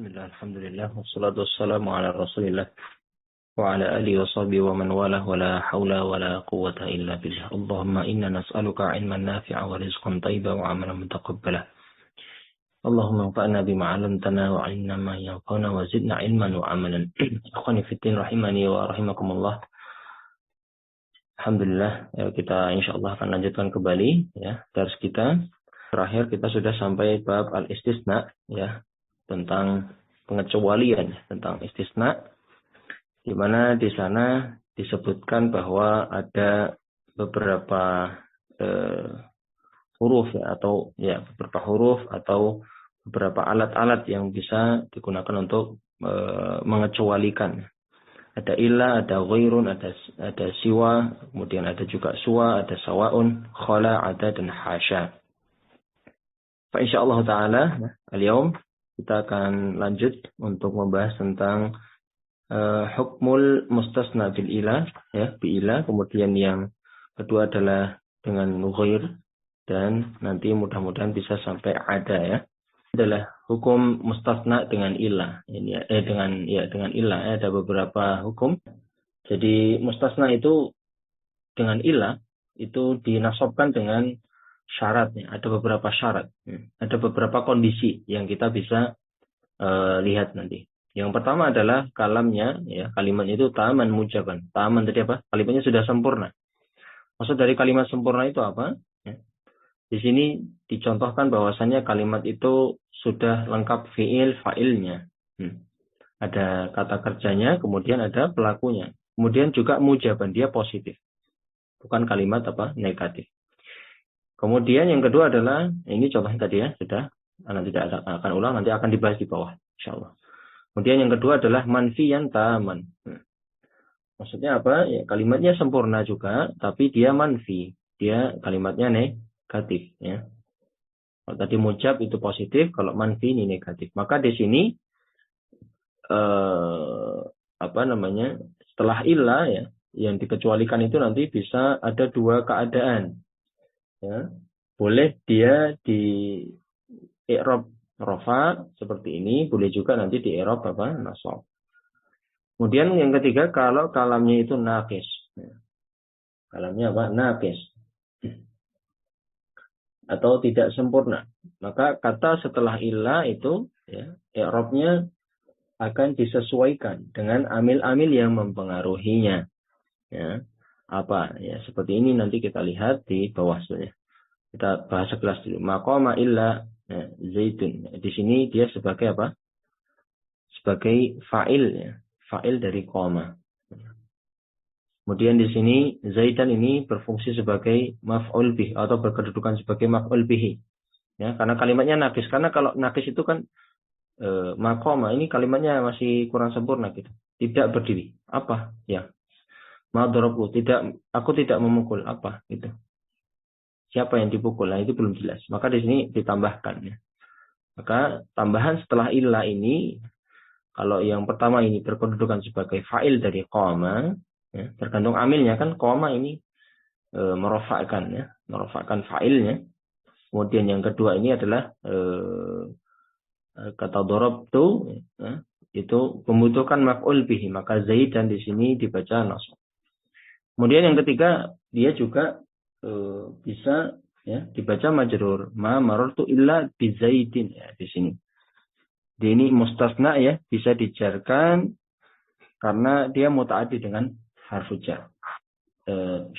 Bismillah, alhamdulillah, wassalatu wassalamu ala rasulillah wa ala alihi wa sahbihi wa man walah wa la hawla wa la quwwata illa billah. Allahumma inna nas'aluka ilman nafi'a wa rizqan tayyiban wa amalan mutaqabbala. Allahumma anfa'na bima 'allamtana wa 'allimna ma yanfa'una wa zidna ilman wa amalan. Akhwani fiddin rahimani wa rahimakumullah. Alhamdulillah, kita insyaallah akan lanjutkan kembali ya dars kita. Terakhir kita sudah sampai bab al-istisna ya, tentang pengecualian, tentang istisna, di mana di sana disebutkan bahwa ada beberapa huruf ya, atau ya beberapa huruf atau beberapa alat-alat yang bisa digunakan untuk mengecualikan. Ada illa, ada ghairun, ada siwa, kemudian ada juga suwa, ada sawaun, khala, ada dan hasya. Fa insyaallah taala al-yaum kita akan lanjut untuk membahas tentang hukmul mustasna bil ilah ya, bi ilah, kemudian yang kedua adalah dengan ghair, dan nanti mudah-mudahan bisa sampai ada ya. Adalah hukum mustasna dengan ilah. Ini dengan ilah ada beberapa hukum. Jadi mustasna itu dengan ilah itu dinasabkan dengan syaratnya, ada beberapa syarat, ada beberapa kondisi yang kita bisa lihat nanti. Yang pertama adalah kalamnya, ya, kalimatnya itu taman mujaban. Taman tadi apa? Kalimatnya sudah sempurna. Maksud dari kalimat sempurna itu apa? Ya. Di sini dicontohkan bahwasannya kalimat itu sudah lengkap fiil fa'ilnya. Ada kata kerjanya, kemudian ada pelakunya. Kemudian juga mujaban, dia positif. Bukan kalimat apa? Negatif. Kemudian yang kedua adalah, ini contohnya tadi ya, sudah, nanti tidak akan ulang, nanti akan dibahas di bawah, insyaallah. Kemudian yang kedua adalah manfiyan taman. Maksudnya apa? Ya, kalimatnya sempurna juga, tapi dia manfi, dia kalimatnya negatif. Ya. Kalau tadi mujab itu positif, kalau manfi ini negatif. Maka di sini setelah illah ya, yang dikecualikan itu nanti bisa ada dua keadaan. Ya, boleh dia di i'rab rafa seperti ini, boleh juga nanti di i'rab nasab. Kemudian yang ketiga, kalau kalamnya itu naqis. Kalamnya apa? Naqis. Atau tidak sempurna. Maka kata setelah illah itu ya, i'rabnya akan disesuaikan dengan amil-amil yang mempengaruhinya. Ya. Apa? Ya, seperti ini nanti kita lihat di bawah saja. Kita bahas sekelas dulu. Maqama illa zaitun. Di sini dia sebagai apa? Sebagai fa'il ya. Fa'il dari qama. Kemudian di sini zaitan ini berfungsi sebagai maf'ul bih atau berkedudukan sebagai maf'ul bihi. Ya, karena kalimatnya nakis. Karena kalau nakis itu kan maqama, ini kalimatnya masih kurang sempurna gitu. Tidak berdiri. Apa? Ya. Ma darabtu, aku tidak memukul, apa gitu. Siapa yang dipukul? Nah, itu belum jelas. Maka di sini ditambahkan. Ya. Maka tambahan setelah illah ini, kalau yang pertama ini berkedudukan sebagai fa'il dari qama, ya, tergantung amilnya kan qama ini merofakkan ya, merofakkan fa'ilnya. Kemudian yang kedua ini adalah kata darabtu, ya, itu membutuhkan maf'ul bihi, maka zaidan di sini dibaca nasab. Kemudian yang ketiga dia juga bisa ya dibaca majrur, ma marartu illa bi zaidin ya di sini. Ini mustasna ya, bisa dijarkan karena dia mutaaddi dengan harfu jar.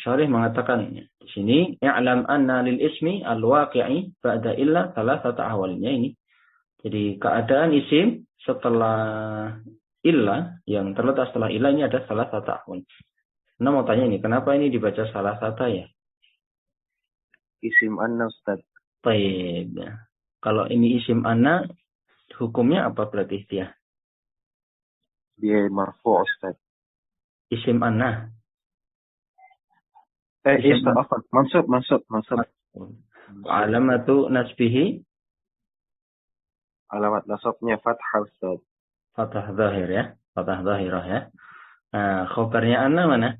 Syarih mengatakan di sini i'lam anna lil ismi al-waqi'i ba'da illa thalathata ahwalnya ini. Jadi keadaan isim setelah illa, yang terletak setelah illa ini ada salah satu ahwal. Nah mau tanya ini, kenapa ini dibaca salah satu ya? Isim anna Ustaz. Baik. Ya. Kalau ini isim anna, hukumnya apa berarti dia? Dia marfu Ustaz. Isim anna. Mansub. Alamatu nasbihi. Alamat nasabnya fathah Ustaz. Fathah zahir ya. Fathah zahirah ya. Nah, khobarnya anna mana?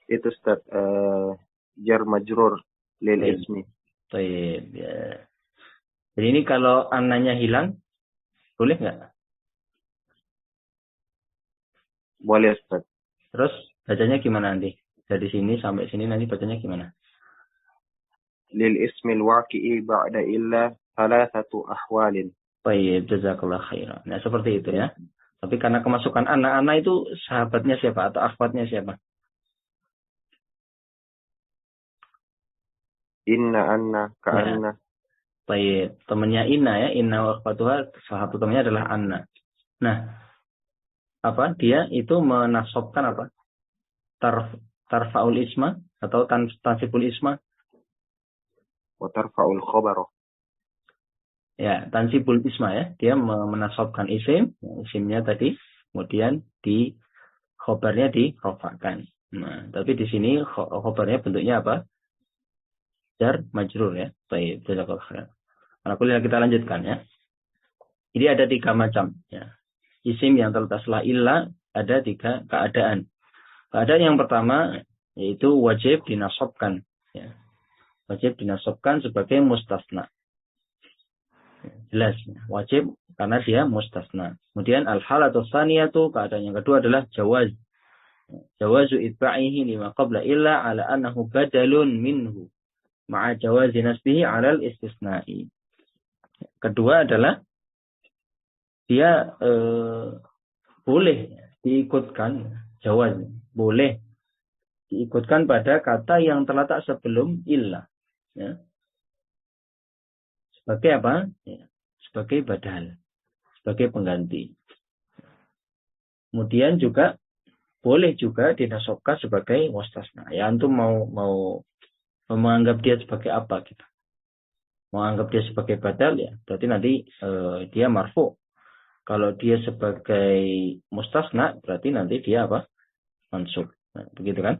Itu Ustaz jar majrur lil ismi. Baik. Ya. Jadi ini kalau ananya hilang, boleh nggak? Boleh Ustaz. Terus bacanya gimana nanti? Dari sini sampai sini nanti bacanya gimana? Lil ismil waqi'i ba'da illa thalathatu ahwalin. Baik, jazakallah khairan. Nah, seperti itu ya. Tapi karena kemasukan anak-anak itu sahabatnya siapa atau akhwatnya siapa? Inna anna Ya. ka'anna. Baik, temannya Inna ya. Inna wa akhwatuha, salah satu temannya adalah Anna. Nah, apa? Dia itu menasobkan apa? Tarfaul isma atau tansibul isma. Wa tarfa'ul khabara. Ya, tansibul isma ya. Dia menasobkan isim, isimnya tadi, kemudian di khobarnya dirofakan. Nah, tapi di sini khobarnya bentuknya apa? Jar majrur ya. Baik, jazakallahu khairan. Alhamdulillah, kita lanjutkan ya. Jadi ada 3 macam ya. Isim yang terletak setelah illa ada 3 keadaan. Keadaan yang pertama yaitu wajib dinasobkan ya. Wajib dinasobkan sebagai mustasna. Jelas ya. Wajib karena dia mustasna. Kemudian al-halatu tsaniyatu, keadaan yang kedua adalah jawaz. Jawazu itba'ihi lima qabla illa ala annahu badalun minhu ma'a jawazi nasbihi 'alal istisna'i. Kedua adalah dia boleh diikutkan jawaz, boleh diikutkan pada kata yang terletak sebelum illa ya. Sebagai apa? Ya. Sebagai badal, sebagai pengganti. Kemudian juga boleh juga dinasobkan sebagai mustasna. Ya, antum mau menganggap dia sebagai apa gitu. Mau anggap dia sebagai badal ya, berarti nanti dia marfu. Kalau dia sebagai mustasna, berarti nanti dia apa? Mansub. Nah, begitu kan?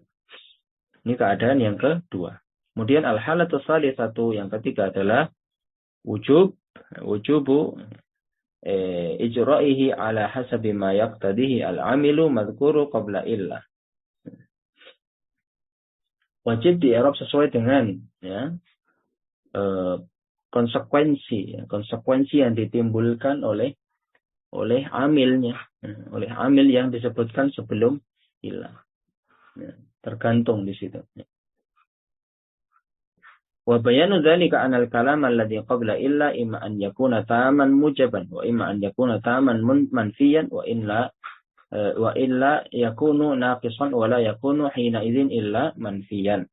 Ini keadaan yang kedua. Kemudian al-halatu tsalitsatu, yang ketiga adalah wujubu ijra'ihi ala hasabi ma yaqtadihi al-amilu madhkuru qabla illah. Wajib di i'rab sesuai dengan ya, konsekuensi yang ditimbulkan oleh amilnya, oleh amil yang disebutkan sebelum ilah. Tergantung di situ. Wa bayanu dzalika anal kalam alladhi qabla illa imma an yakuna taman mujaban wa imma an yakuna taman manfiyan wa illa yakunu naqisan wa la yakunu hina idzin illa manfiyan.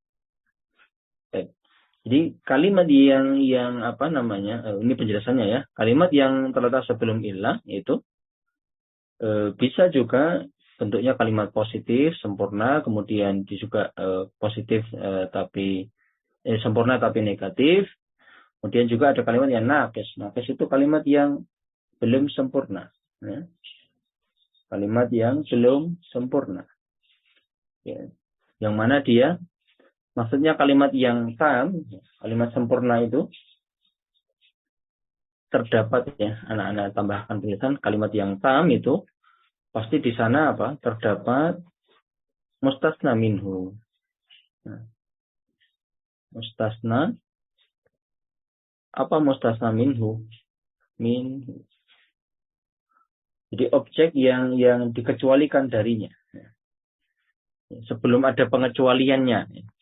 Jadi kalimat yang apa namanya, ini penjelasannya ya. Kalimat yang terletak sebelum illah itu bisa juga bentuknya kalimat positif, sempurna, kemudian juga positif tapi sempurna tapi negatif. Kemudian juga ada kalimat yang naqis. Naqis itu kalimat yang belum sempurna. Ya. Kalimat yang belum sempurna. Ya. Yang mana dia maksudnya kalimat yang tam, kalimat sempurna itu terdapat ya, anak-anak tambahkan tulisan kalimat yang tam itu pasti di sana apa? Terdapat mustasna minhu. Nah, mustasna apa mustasna minhu? Minhu. Jadi objek yang dikecualikan darinya. Sebelum ada pengecualiannya.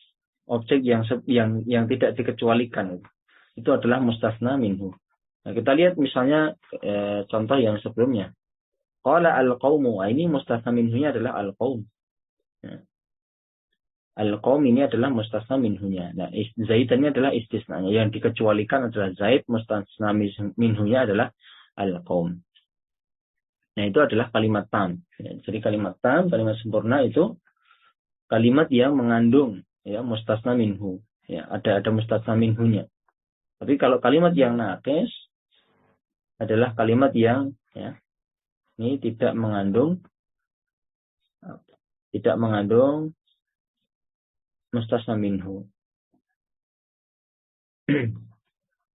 Objek yang tidak dikecualikan itu adalah mustasna minhu. Nah, kita lihat misalnya contoh yang sebelumnya. Qala al-qaumu, ini mustasna minhunya adalah al-qaum. Ya. Al-qaum ini adalah mustasna minhunya. Nah, zaidannya adalah istisnanya. Yang dikecualikan adalah zaid, mustasna minhunya adalah al-qaum. Nah, itu adalah kalimat tam. Ya, jadi kalimat tam, kalimat sempurna itu kalimat yang mengandung ya mustasna minhu. Ya, ada mustasna minhunya. Tapi kalau kalimat yang naqis adalah kalimat yang ya ini tidak mengandung mustasna minhu.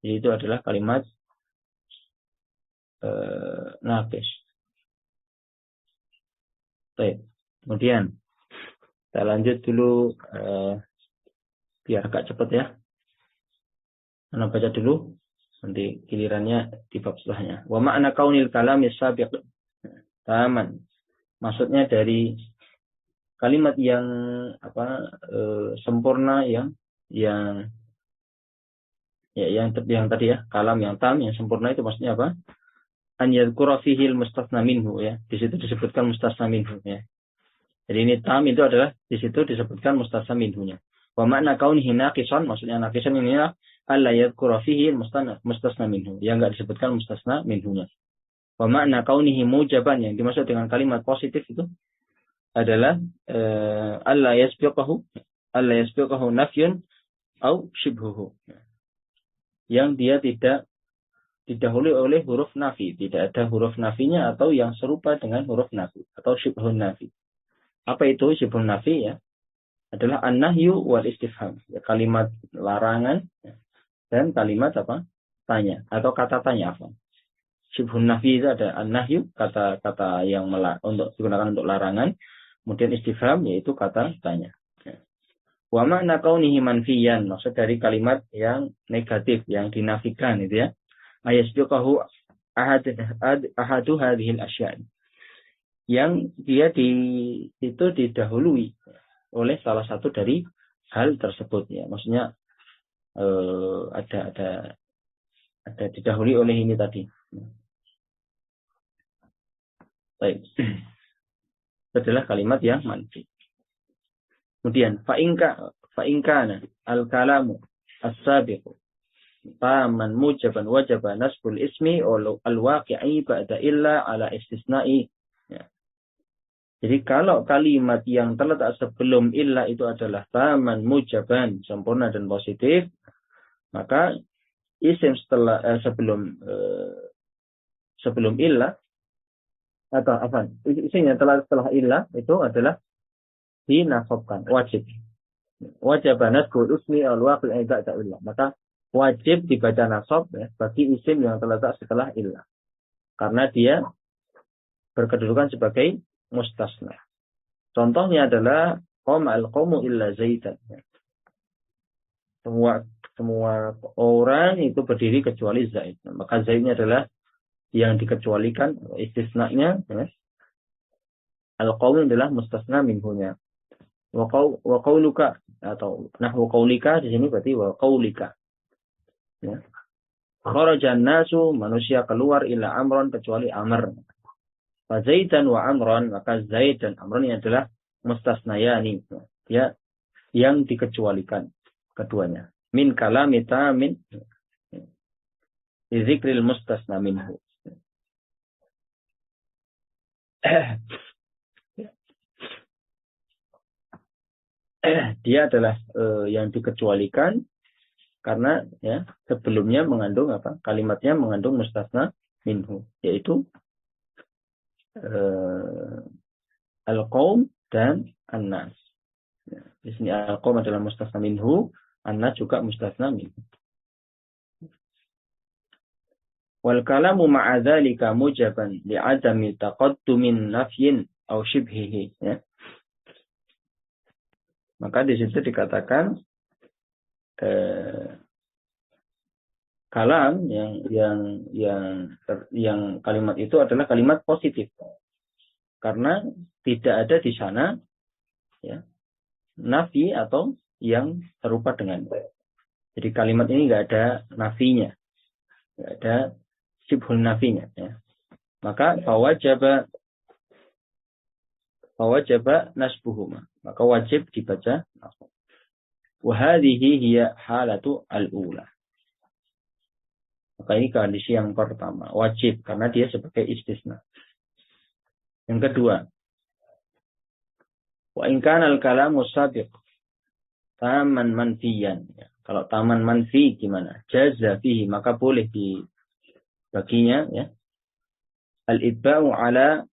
Jadi itu adalah kalimat naqis. Baik. Kemudian kita lanjut dulu biar agak cepat ya. Anda baca dulu Nanti gilirannya di bab setelahnya. Wa ma'na kaunil kalami sabiq taman. Maksudnya dari kalimat yang sempurna yang tadi ya, kalam yang tam yang sempurna itu maksudnya apa? An yadhkura fihi al-mustasna minhu ya. Di situ disebutkan mustasna minhu ya. Jadi ini tam itu adalah di situ disebutkan mustasna minhunya. Wa ma'na kaunihi naqisan, maksudnya naqisan ini adalah alla yadhkura fihi mustasna minhu. Yang enggak disebutkan mustasna minhunya. Wa ma'na kaunihi mujaban, yang dimaksud dengan kalimat positif itu adalah alla yasbiqahu nafyun au shibhuhu. Yang dia tidak didahului oleh huruf nafi, tidak ada huruf nafinya atau yang serupa dengan huruf nafi atau syibhun nafi. Apa itu syibhun nafi ya? Adalah an-nahyu wal istifham, ya, kalimat larangan dan kalimat apa? Tanya atau kata tanya apa? Syibhun nafi itu ada an-nahyu, kata yang untuk digunakan untuk larangan, kemudian istifham yaitu kata tanya. Wa ma'na kaunihi manfiyan, maksud dari kalimat yang negatif, yang dinafikan itu ya. Ayasbiqahu ahadu hadhil asya', yang dia itu didahului oleh salah satu dari hal tersebut ya. Maksudnya ada didahului oleh ini tadi. Baik. Itu adalah kalimat yang manfi. Kemudian fa in kana al-kalamu as-sabiqu taman mujaban wajaba nasbul ismi al-waqi'i ba'da illa ala istisna'i. Ya. Jadi kalau kalimat yang terletak sebelum illa itu adalah taman mujaban, sempurna dan positif, maka isim sebelum illa atau isim yang setelah illa itu adalah dinasabkan, wajib. Wajaba nasbul ismi al-waqi'i ba'da illa. Maka wajib dibaca nasab ya, bagi isim yang terletak setelah illah. Karena dia berkedudukan sebagai mustasna. Contohnya adalah qama al-qawmu illa zaidan. Semua orang itu berdiri kecuali Zaid. Maka Zaidnya adalah yang dikecualikan, istisnanya ya. Al-qawmu adalah mustasna minhunya. Wa qawluka atau nahwu qawlika di sini berarti wa qawlika. Ya. Kharajan nasu, manusia keluar ila amron, kecuali Amr. Fa Zaidan wa Amron, maka Zaid dan Amron ini adalah mustasnayani, ya, yang dikecualikan keduanya. Min kalami tamin zikril mustasna minhu. Dia adalah yang dikecualikan karena ya sebelumnya mengandung apa? Kalimatnya mengandung mustasna minhu, yaitu al-qaum dan an-nas. Ya, di sini al-qaum adalah mustasna minhu, an-nas juga mustasna minhu. Wal kalamu ma'a dzalika mujaban li'adami taqaddumin nafyin aw shibhihi, ya. Maka di situ dikatakan kalam yang kalimat itu adalah kalimat positif karena tidak ada di sana ya nafi atau yang serupa dengan. Jadi kalimat ini nggak ada nafinya, nggak ada syibhun nafinya ya. Maka fawajaba nasbuhuma, maka wajib dibaca nasb. Wahadihi hiya halatu al-ula. Maka ini kondisi yang pertama, wajib karena dia sebagai istisna. Yang kedua, wa in kana al-kalamu sabiq taman manfiyan. Kalau taman manfi gimana? Jaza fihi, maka boleh dibaginya ya. Al-itba'u ala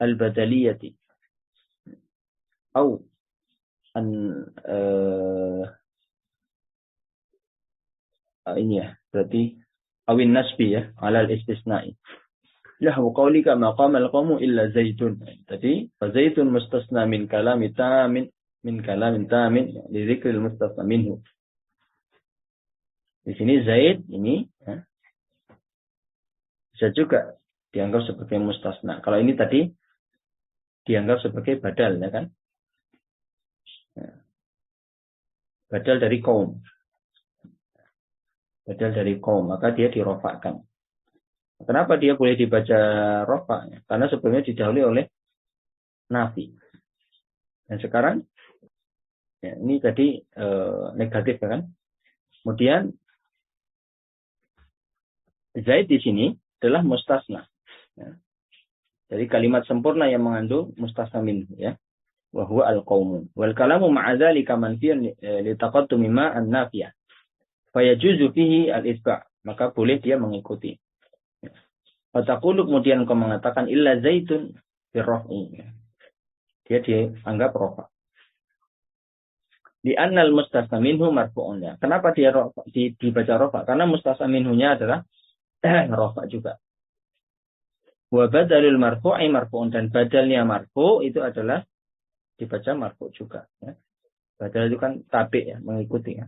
al-badaliyati. Au ini ya, berarti awin nasbi ya, alal istisna'i. Lahu qawlika maqama al-qawmu illa zaitun. Tadi fa zaitun mustasna min kalamin tamin li dzikril mustasna minhu. Di sini Zaid ini ya, bisa juga dianggap sebagai mustasna. Kalau ini tadi dianggap sebagai badal, ya kan? Badal dari kaum. Badal dari kaum, maka dia dirofakkan. Kenapa dia boleh dibaca rofa? Karena sebelumnya didahului oleh nafi. Dan sekarang ya, ini tadi negatif, ya kan? Kemudian Zaid di sini adalah mustasna. Ya. Jadi kalimat sempurna yang mengandung mustasna minhu, ya. Wa huwa al-qaumun. Wal kalamu ma'a dzalika manfiyun li taqaddumi ma an-nafiyah. Fa yajuzu fihi al-isba'. Maka boleh dia mengikuti. Wa taqulu kemudian kau mengatakan illa zaitun birraf'i. Dia dianggap rafa. Di annal mustasna minhu marfu'un. Ya. Kenapa dia dibaca rafa? Karena mustasna minhunya adalah rafa juga. Wa badalul marfu'i marfu'un, dan badalnya marfu' itu adalah dibaca marfu' juga. Ya. Badal itu kan tabi, ya, mengikuti. Ya.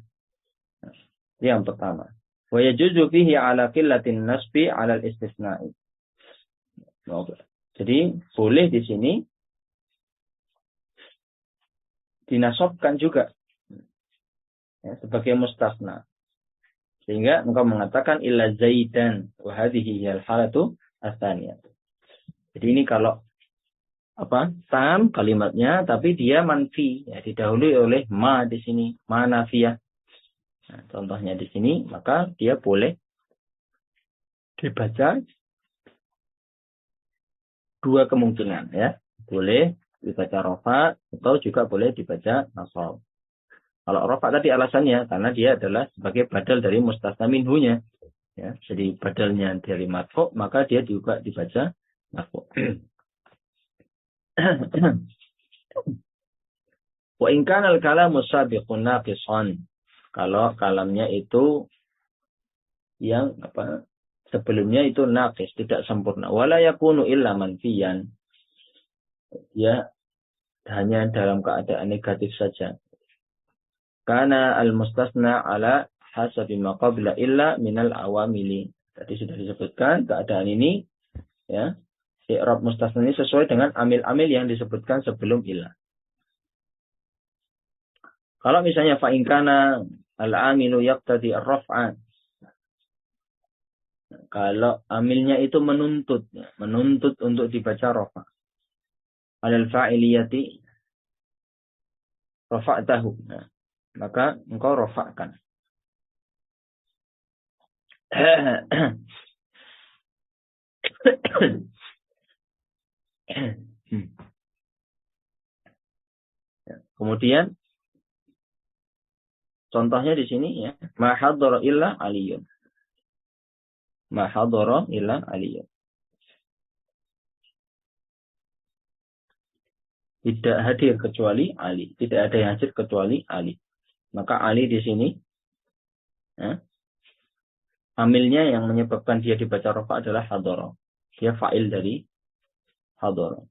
Nah, yang pertama. Wa yajuzu fihi ala qillatin nasbi ala al-istisna'i. Jadi boleh di sini dinasobkan juga, ya, sebagai mustasna. Sehingga engkau mengatakan illa zaidan wa hadhihi hiyal halatu atsaniyah. Jadi ini kalau tam kalimatnya tapi dia manfi, ya, didahului oleh ma di sini, ma nafiyah. Nah, contohnya di sini, maka dia boleh dibaca dua kemungkinan, ya. Boleh dibaca rafa atau juga boleh dibaca nasab. Kalau rafa tadi alasannya karena dia adalah sebagai badal dari mustasna minhunya, ya. Jadi badalnya dari marfu, maka dia juga dibaca marfu. Wa in kana al-kalamu sabiqun naqisan. Kalau kalamnya itu yang sebelumnya itu naqis, tidak sempurna. Wala yakunu illa manfiyan. Ya, hanya dalam keadaan negatif saja. Karena al-mustasna ala hasabi ma qabla illa minal awamili. Tadi sudah disebutkan keadaan ini, ya. I'rab mustasna ini sesuai dengan amil-amil yang disebutkan sebelum illa. Kalau misalnya fa in kana al-amilu yaqtadi ar-raf'a. Kalau amilnya itu menuntut untuk dibaca rafa. Alal fa'iliyati rafa'tahu. Nah, maka engkau rafa'kan. Kemudian contohnya di sini, ya, ma hadara illa aliyun. Ma hadara illa aliyun. Tidak hadir kecuali Ali. Tidak ada yang hadir kecuali Ali. Maka Ali di sini, ya, amilnya yang menyebabkan dia dibaca rafa adalah hadara. Dia fa'il dari hadara.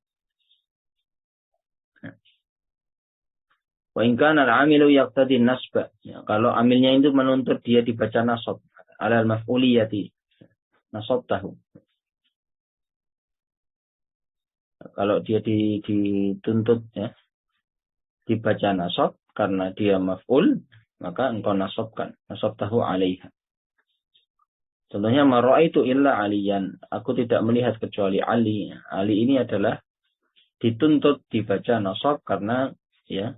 Wa in kana al-amilu yaqtadi nasba. Ya, kalau amilnya itu menuntut dia dibaca nasab, alal maf'uliyati, nasab tahu. Kalau dia dituntut, ya, dibaca nasab karena dia maf'ul, maka engkau nasabkan, nasab tahu alaiha. Contohnya ma ra'aitu illa aliyan. Aku tidak melihat kecuali Ali. Ali ini adalah dituntut dibaca nasab karena, ya,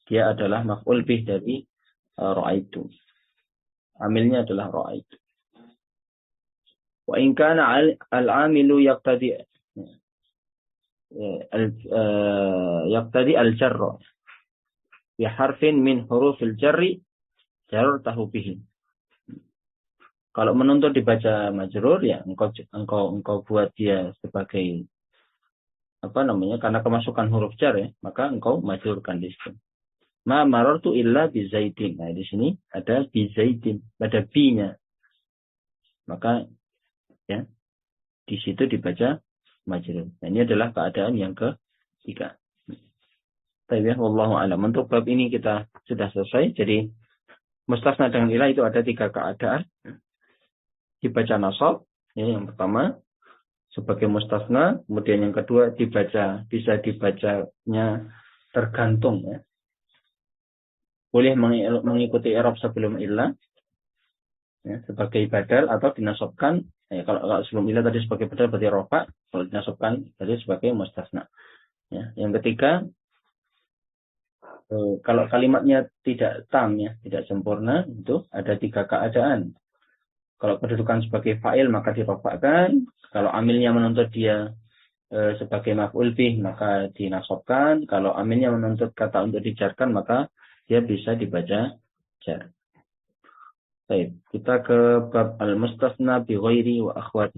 dia adalah maf'ul bih dari ra'aitu. Amilnya adalah ra'aitu. Wa in kana al-amilu yaqtadi al-jarra bi harfin min hurufil jarri jarartahu bihi. Kalau menuntut dibaca majrur, ya engkau buat dia sebagai karena kemasukan huruf jar, ya, maka engkau majrurkan di situ. Ma marartu illa bi zaidin. Nah, di sini ada bi zaidin, ada bi-nya. Maka, ya, di situ dibaca majrur. Nah, ini adalah keadaan yang ketiga. Tapi, ya, wallahu a'lam. Untuk bab ini kita sudah selesai. Jadi mustasna dengan ilah itu ada 3 keadaan. Dibaca nasab, Ya, yang pertama sebagai mustasna, kemudian yang kedua dibaca, bisa dibacanya tergantung ya. Boleh mengikuti i'rab sebelum illah ya, sebagai badal atau dinasobkan ya, kalau sebelum illah tadi sebagai badal berarti rofa, kalau dinasobkan berarti sebagai mustasna. Ya. Yang ketiga kalau kalimatnya tidak tam ya, tidak sempurna, itu ada 3 keadaan. Kalau kedudukan sebagai fa'il maka dirofakkan. Kalau amilnya menuntut dia sebagai maf'ul bih maka dinasobkan. Kalau amilnya menuntut kata untuk dijarkan maka dia bisa dibaca jar. Baik, kita ke bab al-mustasna bi ghairi wa akhwat.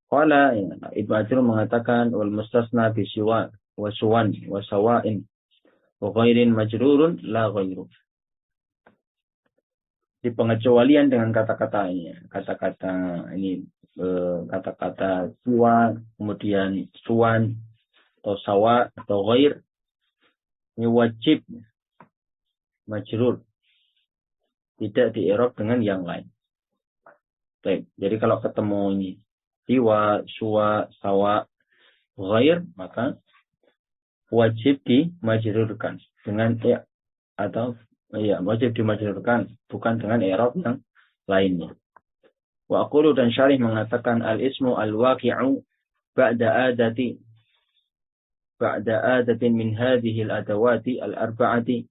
Qala ya, Ibnu Ajur mengatakan wal mustasna bi siwa wa suwan wa sawa'in wa ghairin majrurun la ghairu. Di pengecualian dengan kata-kata ini, kata-kata ini, kata-kata siwa, kemudian suwan, atau sawa, atau ghair, ini wajib majrur, tidak di-i'rab dengan yang lain. Baik, jadi kalau ketemu ini siwa, suwa, sawa, ghair, maka wajib dimajrurkan dengan ya atau ya wajib dimajrurkan, bukan dengan i'rab yang lainnya. Wa aqulu dan Syarih mengatakan al-ismu al-waqi'u ba'da adatin min hadhihi al-adawati al-arba'ati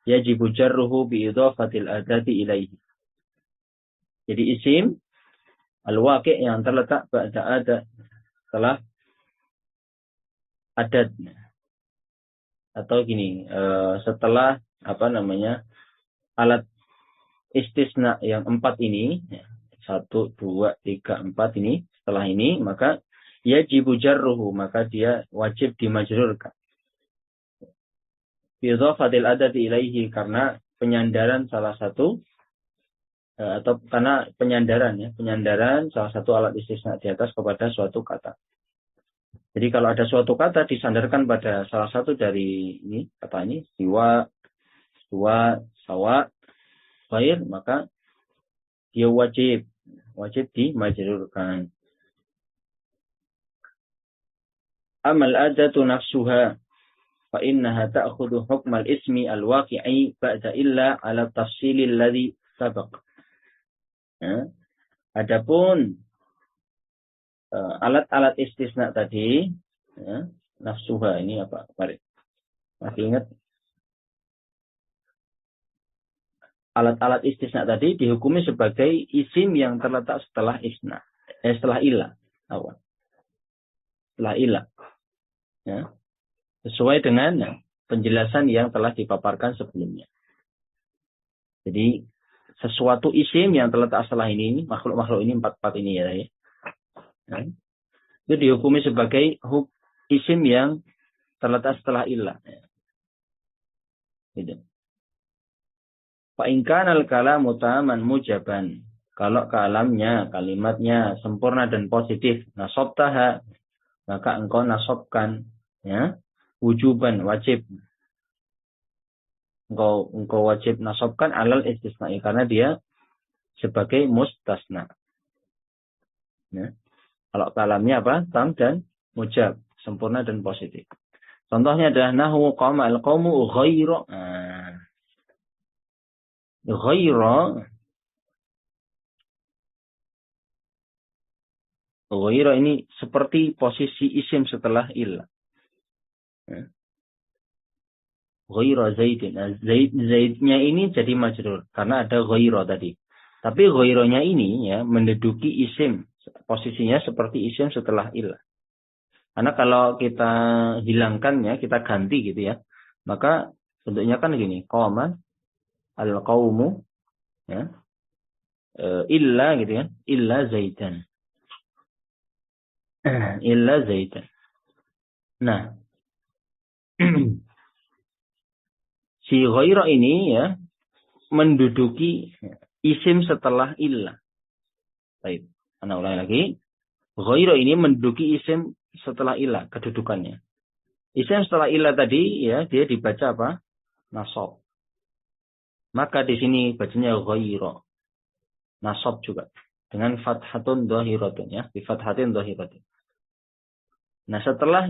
yajibu jarruhu bi idhafati al-adati ilaihi. Jadi isim al-waqi' yang terletak ba'da adat setelah adat atau gini setelah alat istisna yang 4 ini 1, 2, 3, 4 ini setelah ini maka yajibu jarruhu maka dia wajib dimajrurkan bi idhafatil adati ilaihi karena penyandaran salah satu atau karena penyandaran salah satu alat istisna di atas kepada suatu kata. Jadi kalau ada suatu kata disandarkan pada salah satu dari ini kata ini siwa, suwa, sawa, ghair maka dia wajib dimajrurkan. Amal adatu nafsuha fa innaha ta'khudhu hukmal ismi al-waqi'i ba'da illa 'ala tafsilil ladzi sabaq. Ya. Adapun alat-alat istisna tadi ya, nafsuha ini apa kemarin? Masih ingat? Alat-alat istisna tadi dihukumi sebagai isim yang terletak setelah setelah ilah awal. Setelah ilah. Ya. Sesuai dengan penjelasan yang telah dipaparkan sebelumnya. Jadi sesuatu isim yang terletak setelah ini makhluk-makhluk ini 4 ini ya. Ya. Itu dihukumi sebagai isim yang terletak setelah ilah. Gitu. Fa in kana al-kalamu taman mujaban. Kalau kalimatnya sempurna dan positif, nasabtaha, maka engkau nasabkan ya, wujuban wajib. Engkau wajib nasabkan alal istisna'i karena dia sebagai mustasna. Ya. Kalau kalamnya apa? Tam dan mujab, sempurna dan positif. Contohnya adalah nahwu qama al-qaumu ghairu. Ghairu ini seperti posisi isim setelah ilah. Ya. Ghairu zaidin. Zaidnya ini jadi majrur karena ada ghairu tadi. Tapi ghairunya ini ya menduduki isim. Posisinya seperti isim setelah ilah. Karena kalau kita hilangkannya, kita ganti gitu ya. Maka bentuknya kan gini. Qama al-qaumu ya. Illa gitu ya. Illa zaidan. Illa zaidan. Nah. Si ghairu ini ya menduduki isim setelah illah. Baik. Ana ulangi lagi. Ghairu ini menduduki isim setelah ilah kedudukannya. Isim setelah ilah tadi ya dia dibaca apa? Nasab. Maka di sini bacanya ghairu. Nasab juga. dengan fathatun dhahiratun ya, bi fathatin dhahiratun. Nah, setelah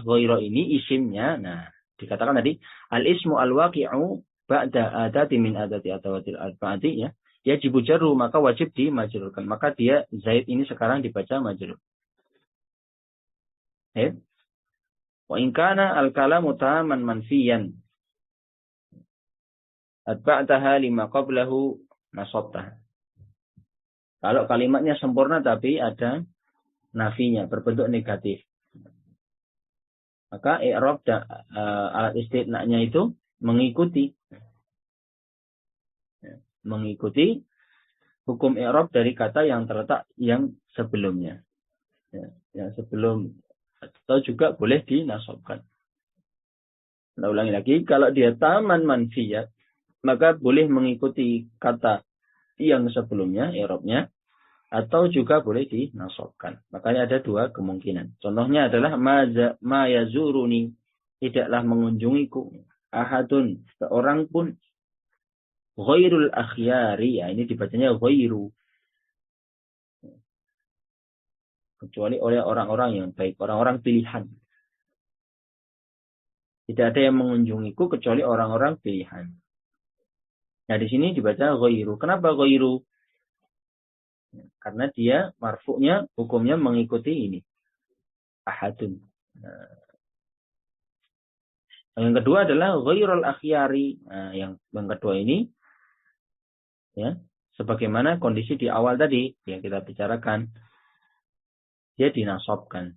ghaira ini isimnya, nah dikatakan tadi al-ismu al-waqi'u ba'da adati min adati atawatil arba'ati ya. Yajibu jarru, maka wajib dimajrurkan. Maka dia Zaid ini sekarang dibaca majrur. Ya. Wa in kana al-kalamu taman manfiyan atba'taha lima qablahu nasabtah. Kalau kalimatnya sempurna tapi ada nafinya berbentuk negatif, maka i'rab alat istitna'nya itu mengikuti hukum i'rab dari kata yang terletak yang sebelumnya. Ya, yang sebelum, atau juga boleh dinasabkan. Nah, ulangi lagi, kalau dia taman manfiyat, maka boleh mengikuti kata yang sebelumnya i'rabnya, atau juga boleh dinasabkan. Makanya ada dua kemungkinan. Contohnya adalah ma yazuruni, tidaklah mengunjungiku ahadun, seorang pun, ghairul akhyari, ya ini dibacanya ghairu, kecuali oleh orang-orang yang baik, orang-orang pilihan. Tidak ada yang mengunjungiku kecuali orang-orang pilihan. Nah, di sini dibaca ghairu. Kenapa ghairu? Karena dia marfu'nya, hukumnya mengikuti ini. Ahadun. Nah, yang kedua adalah ghairul akhyari. Nah, yang kedua ini, ya, sebagaimana kondisi di awal tadi yang kita bicarakan, dia dinasabkan.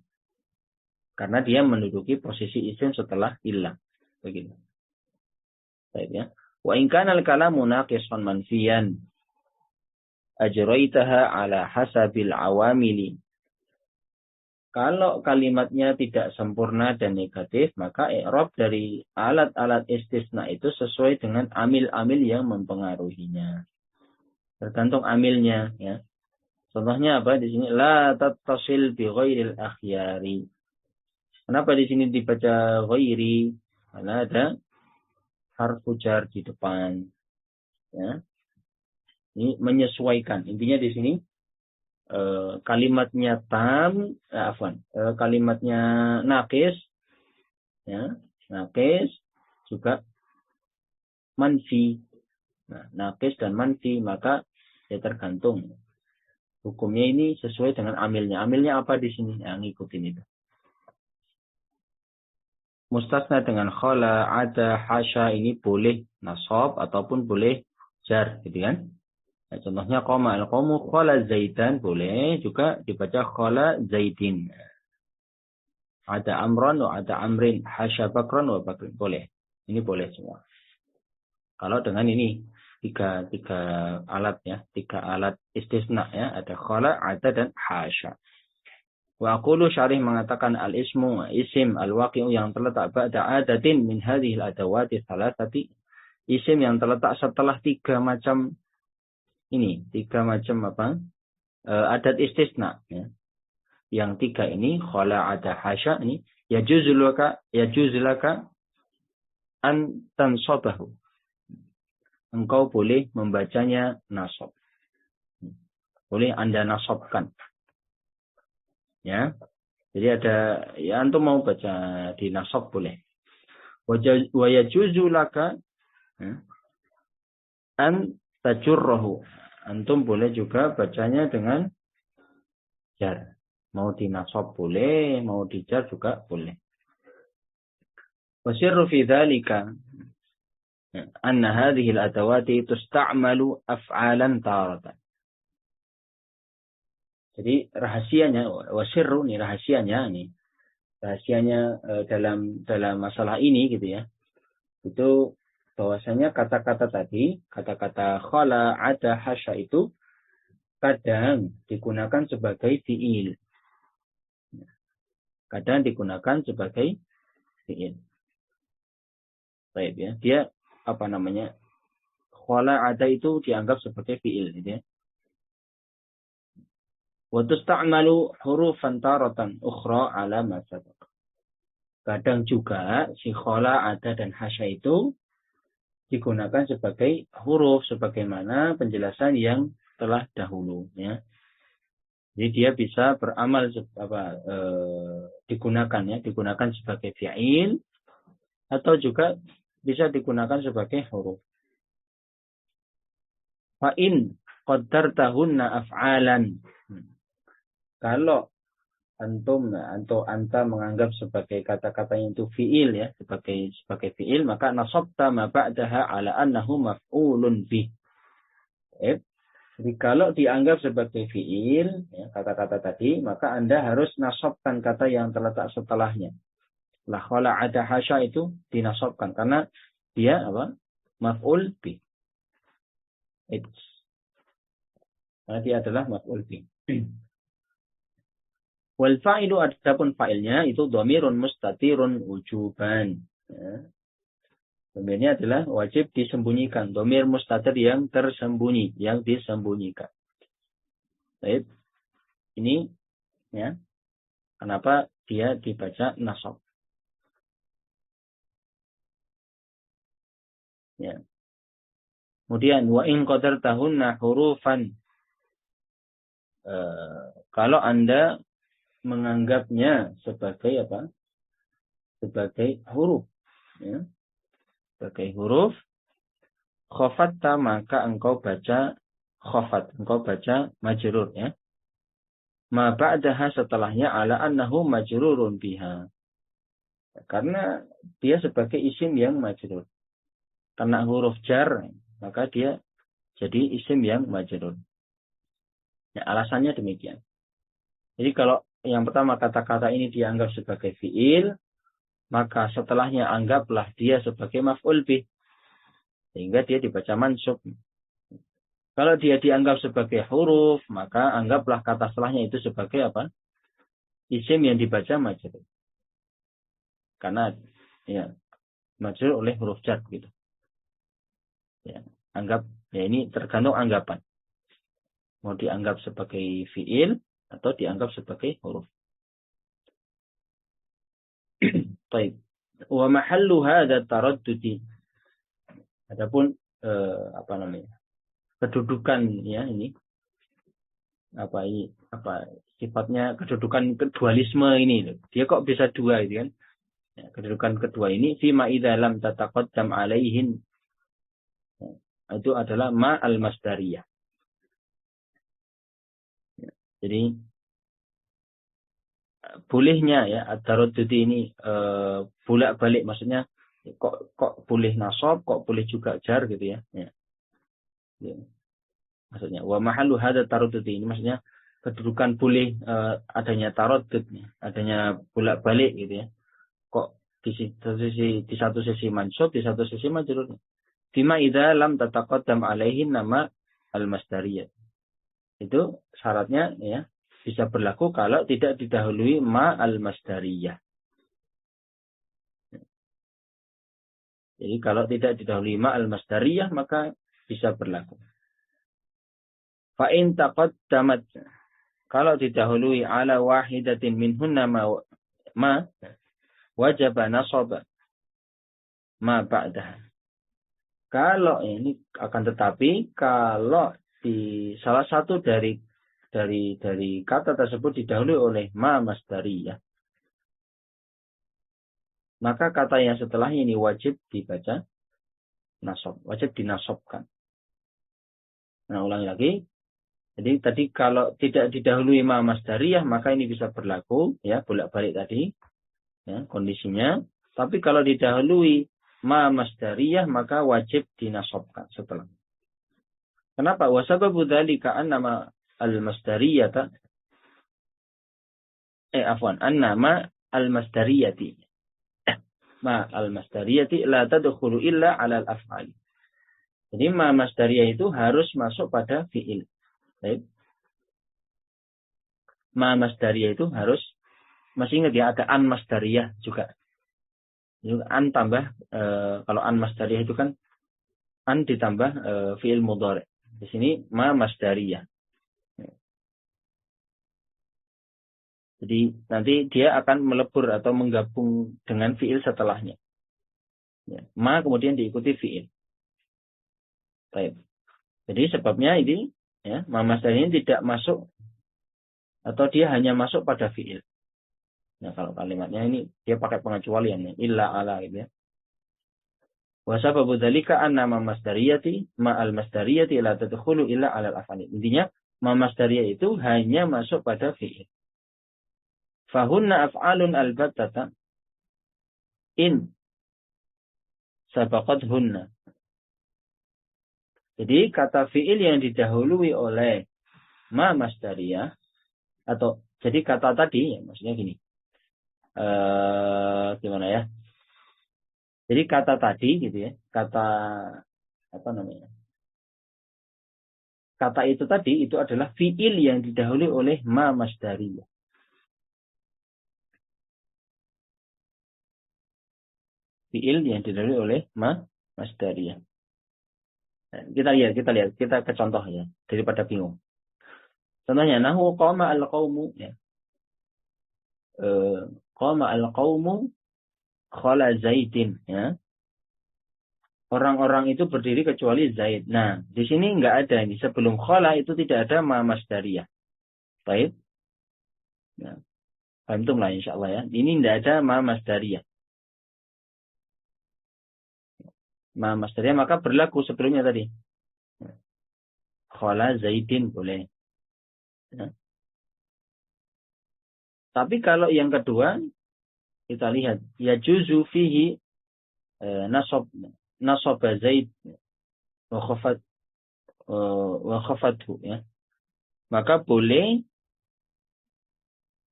Karena dia menduduki posisi isim setelah illah. Begitu. Baik ya. Wa in kana al-kalamu naqisan manfiyan ajraitaha ala hasabil awamili. Kalau kalimatnya tidak sempurna dan negatif, maka i'rab dari alat-alat istisna itu sesuai dengan amil-amil yang mempengaruhinya. Tergantung amilnya, ya. Contohnya apa di sini? La tattasil bi ghairil akhyari. Kenapa di sini dibaca ghairi? Karena ada harfu jar di depan, ya. Ini menyesuaikan. Intinya di sini kalimatnya kalimatnya naqis, ya, naqis juga manfi. Nah, naqis dan manfi, maka ya tergantung hukumnya ini sesuai dengan amilnya. Amilnya apa di sini? Yang ngikutin itu. Mustasna dengan khala, ada, hasya ini boleh nasab ataupun boleh jar, gitu kan? Nah, contohnya qama al-qawmu khala zaidan, boleh juga dibaca khala zaidin. Ada amron wa ada amrin, hasya bakron wa bakrin, boleh. Ini boleh semua. Kalau dengan ini tiga alat ya, tiga alat istisna ya, ada khala, ada dan hasya. Wa aqulu syarih mengatakan al-ismu isim al-waqi'u yang terletak ba'da adatin min hadhil adawati thalathati, isim yang terletak setelah tiga macam adat istisna ya. Yang tiga ini khala, ada, hasya ini yajuzulaka an tansabahu. Engkau boleh membacanya nasab. Boleh Anda nasabkan. Ya. Jadi ada, ya antum mau baca di nasab boleh. Wa yajuzulaka an tajurrahu. Antum boleh juga bacanya dengan jar. Mau di nasab boleh, mau di jar juga boleh. Wasirru fi dzalika anna hadhihi al-adawati tusta'malu af'alan taratan. Jadi rahasianya, wasirru nih rahasianya dalam masalah ini gitu ya. Itu bahwasanya kata-kata tadi, kata-kata khala, ada, hasya itu kadang digunakan sebagai fi'il. Kadang digunakan sebagai fi'il. Baik ya. Dia khala, ada itu dianggap sebagai fi'il gitu ya. Wa tusta'malu hurufan taratan ukhra ala ma sabaq. Kadang juga si khala, ada dan hasya itu digunakan sebagai huruf sebagaimana penjelasan yang telah dahulu, ya. Jadi dia bisa beramal digunakan sebagai fi'il atau juga bisa digunakan sebagai huruf. Fa in qaddartahunna af'alan. Kalau antum atau anta menganggap sebagai kata-katanya itu fi'il, ya, sebagai fi'il, maka nasabta ma ba'daha ala annahu maf'ulun bih. Jadi kalau dianggap sebagai fi'il, ya, kata-kata tadi, maka Anda harus nasabkan kata yang terletak setelahnya. La khala ada hasya itu dinasabkan karena dia apa? Maf'ul bih. Karena dia adalah maf'ul bih. Wal fa'ilu, adapun fa'ilnya itu dhamirun mustatirun wujuban. Ya. Dhamirnya adalah wajib disembunyikan. Dhamir mustatir yang tersembunyi, yang disembunyikan. Baik. Ini, ya, kenapa dia dibaca nasab. Ya. Kemudian wa in qadartahunna hurufan. Kalau Anda menganggapnya sebagai apa? Sebagai huruf, ya. Sebagai huruf, khofatta, maka engkau baca khofat, engkau baca majrur, ya. Ma ba'daha, setelahnya, ala annahu majrurun biha. Karena dia sebagai isim yang majrur. Karena huruf jar, maka dia jadi isim yang majrur. Ya, alasannya demikian. Jadi kalau yang pertama kata-kata ini dianggap sebagai fi'il, maka setelahnya anggaplah dia sebagai maf'ul bih. Sehingga dia dibaca mansub. Kalau dia dianggap sebagai huruf, maka anggaplah kata setelahnya itu sebagai apa? Isim yang dibaca majrur. Karena ya majrur oleh huruf jar gitu. Ya, anggap, ya, ini tergantung anggapan. Mau dianggap sebagai fi'il atau dianggap sebagai huruf. Baik. Wa mahallu hadza taraddudi. Adapun kedudukan, ya, ini sifatnya kedudukan dualisme ini. Dia kok bisa dua gitu kan? Ya, kedudukan kedua ini fima idza lam tataqaddam alaihin. Ya, itu adalah ma al-masdariyah. Ya, jadi bolehnya, ya, at-taraddudi ini bolak-balik, maksudnya kok boleh nasab, kok boleh juga jar gitu, ya. Ya. Ya. Maksudnya wa mahallu hadza taraddudi ini maksudnya kedudukan boleh adanya taraddud, adanya bolak-balik gitu, ya. Kok di satu sisi mansub, di satu sisi majrur. Bima idza lam tataqaddam alaihi nama al-masdariyah. Itu syaratnya, ya, bisa berlaku kalau tidak didahului ma al-masdariyah. Jadi kalau tidak didahului ma al-masdariyah maka bisa berlaku. Fa in taqaddamat, kalau didahului ala wahidatin minhunna ma wajaba nasaba ma ba'daha. Kalau ini akan tetapi kalau di salah satu dari kata tersebut didahului oleh ma masdariyah, maka kata yang setelahnya ini wajib dibaca nasab, wajib dinasabkan. Nah, ulangi lagi. Jadi tadi kalau tidak didahului ma masdariyah maka ini bisa berlaku, ya, bolak-balik tadi, ya, kondisinya. Tapi kalau didahului ma masdariyah maka wajib dinasabkan setelah. Kenapa? Wa sababu dzalika annama al-masdariyata annama al-masdariyati ma al-masdariyati la tadkhulu illa 'ala al-af'al. Jadi ma masdariyah itu harus masuk pada fi'il. Baik. Ma masdariyah itu harus, masih ingat ya, ada an masdariyah juga. An tambah kalau an masdariyah itu kan an ditambah fi'il mudhari'. Di sini ma masdariyah. Jadi nanti dia akan melebur atau menggabung dengan fi'il setelahnya. Ya. Ma kemudian diikuti fi'il. Baik. Jadi sebabnya ini Ya, ma masdariyah ini tidak masuk atau dia hanya masuk pada fi'il. Nah, kalau kalimatnya ini dia pakai pengecualian nih, illa ala gitu ya. Wa sababu dzalika anna ma masdariyati ma'al masdariyati la tadkhulu illa ala al-af'al. Intinya ma masdariyah itu hanya masuk pada fi'il. Fahunna af'alun al-battata in sabaqathunna. Jadi kata fi'il yang didahului oleh ma masdariyah atau jadi kata tadi ya, maksudnya gini. Gimana ya? Jadi kata tadi gitu ya, kata apa namanya? Kata itu tadi itu adalah fi'il yang didahului oleh ma masdariyah. Fi'il yang didahului oleh ma masdariyah. Kita lihat, kita ke contoh ya, daripada bingung. Contohnya, nahu qama al-qawmu ya. Qama al-qawmu khala Zaidin ya. Orang-orang itu berdiri kecuali Zaid. Nah, di sini enggak ada ini. Sebelum khala itu tidak ada ma masdariyah. Baik. Nah, paham lah insyaallah ya. Ini enggak ada ma masdariyah. Ma masdariyah maka berlaku sebelumnya tadi. Khala Zaidin boleh. Ya. Tapi kalau yang kedua kita lihat ya juzu fihi nasab Zaid wa khafathu ya. Maka boleh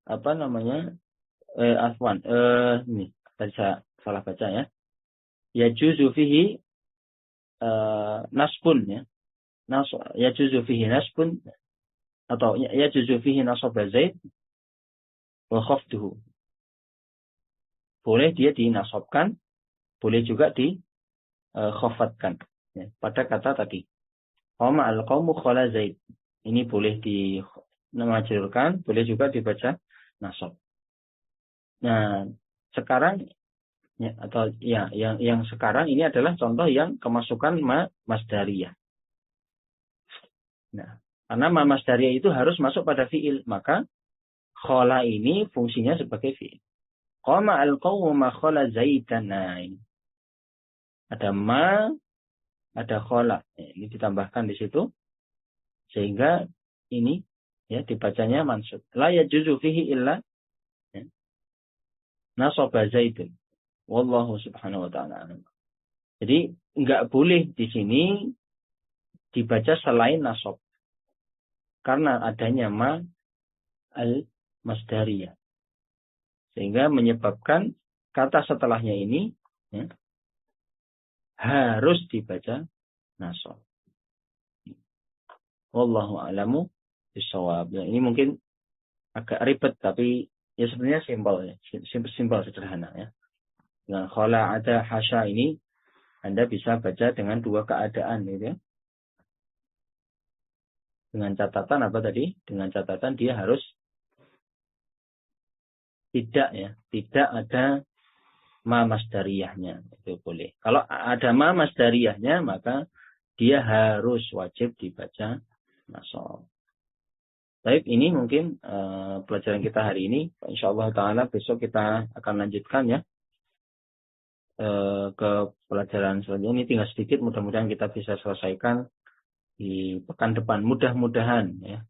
apa namanya? Afwan. Ini tadi saya salah baca ya. Ya juzu fihi nasbun ya. Ya juzu fihi nasbun atau ya juzu fihi nasab Zaid wa khaftuhu. Boleh dia dinasabkan, boleh juga di khafatkan ya, pada kata tadi. Qama al-qaumu khala Zaid. Ini boleh di majrurkan, boleh juga dibaca nasab. Nah, sekarang ya, atau ya yang sekarang ini adalah contoh yang kemasukan ma masdariyah. Nah, karena ma masdariyah itu harus masuk pada fiil, maka khala ini fungsinya sebagai fiil. Qama al-qaumu ma khala Zaidan. Nah, ini. Ada ma, ada khala. Ini ditambahkan di situ sehingga ini ya dibacanya mansub. La yajuzu fihi illa ya, nasaba Zaidun. Wallahu subhanahu wa ta'ala. Jadi enggak boleh di sini dibaca selain nasab. Karena adanya ma al-masdariyah. Sehingga menyebabkan kata setelahnya ini ya, harus dibaca nasab. Wallahu a'lamu bishawab. Ya, ini mungkin agak ribet tapi ya sebenarnya simpel ya. Simpel sederhana ya. Dengan khala ada hasya ini Anda bisa baca dengan dua keadaan gitu ya. Dengan catatan apa tadi? Dengan catatan dia harus tidak ada ma masdariyahnya, itu boleh. Kalau ada ma masdariyahnya maka dia harus wajib dibaca nasab. Baik, ini mungkin pelajaran kita hari ini. Insyaallah taala besok kita akan lanjutkan ya ke pelajaran selanjutnya. Ini tinggal sedikit, mudah-mudahan kita bisa selesaikan di pekan depan. Mudah-mudahan ya.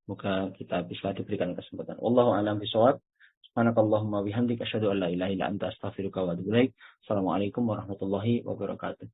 Semoga kita bisa diberikan kesempatan. Wallahu a'lam bishawab. Subhanakallahumma bihamdika asyhadu an la ilaha illa anta astaghfiruka wa atubu ilaik. Assalamualaikum warahmatullahi wabarakatuh.